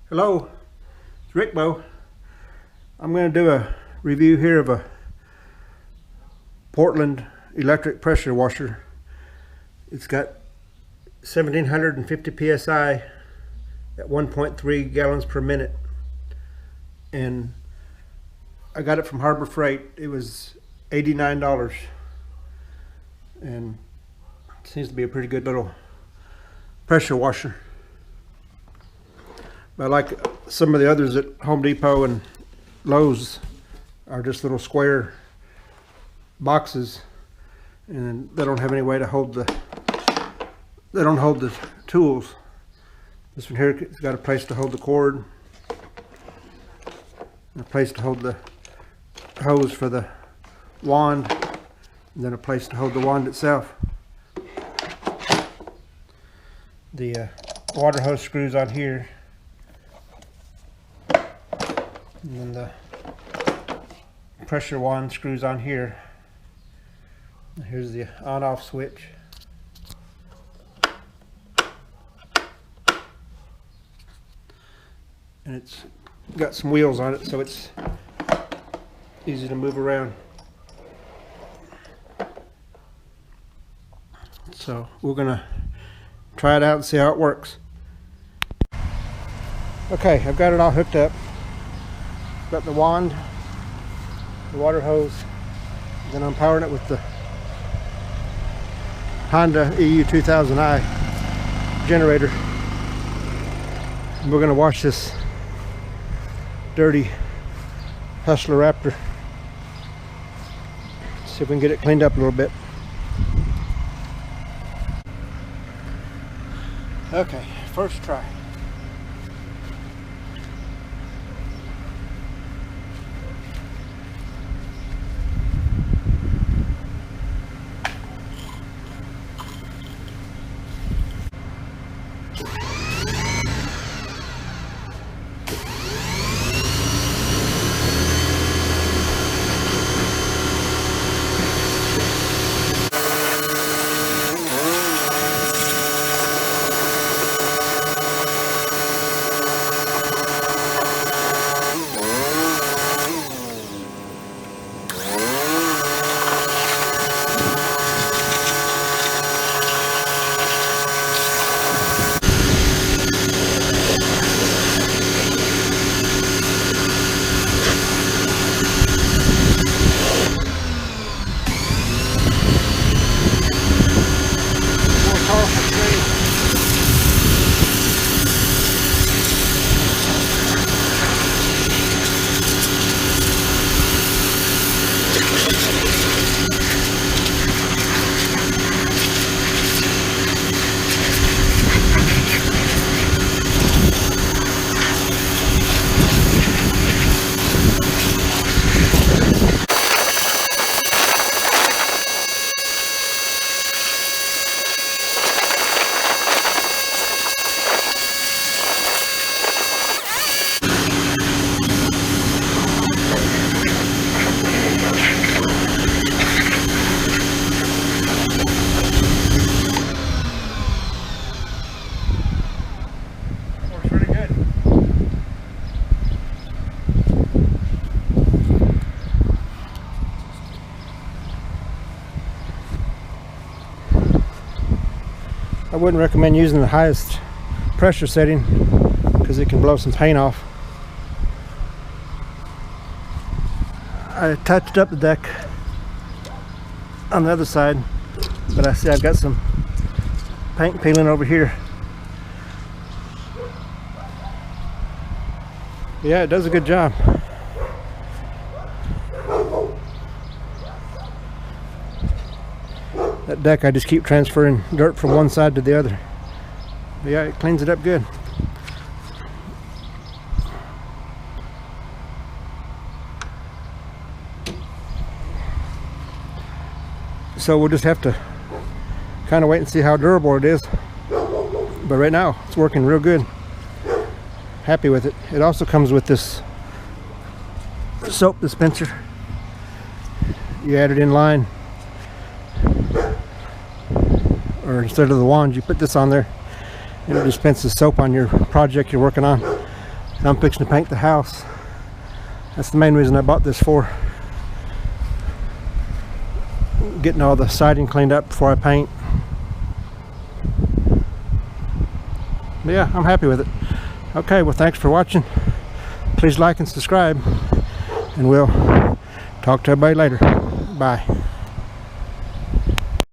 Hello, it's Rick Bo. I'm going to do a review here of a Portland electric pressure washer. It's got 1750 psi at 1.3 gallons per minute, and I got it from Harbor Freight. It was $89, and it seems to be a pretty good little pressure washer. But like some of the others at Home Depot and Lowe's are just little square boxes, and they don't have any way to hold the tools. This one here has got a place to hold the cord, and a place to hold the hose for the wand, and then a place to hold the wand itself. The water hose screws on here, and then the pressure wand screws on here. Here's the on-off switch. And it's got some wheels on it, so it's easy to move around. So we're gonna try it out and see how it works. Okay, I've got it all hooked up. Got the wand, the water hose, then I'm powering it with the Honda EU2000i generator. And we're going to wash this dirty Hustler Raptor. See if we can get it cleaned up a little bit. Okay, first try. I wouldn't recommend using the highest pressure setting because it can blow some paint off. I touched up the deck on the other side, but I see I've got some paint peeling over here. Yeah, it does a good job. That deck, I just keep transferring dirt from one side to the other. But yeah, it cleans it up good. So we'll just have to kind of wait and see how durable it is. But right now, it's working real good. Happy with it. It also comes with this soap dispenser. You add it in line, or instead of the wand, you put this on there, and it dispenses soap on your project you're working on. I'm fixing to paint the house. That's the main reason I bought this for. Getting all the siding cleaned up before I paint. But yeah, I'm happy with it. Okay, well, thanks for watching. Please like and subscribe, and we'll talk to everybody later. Bye.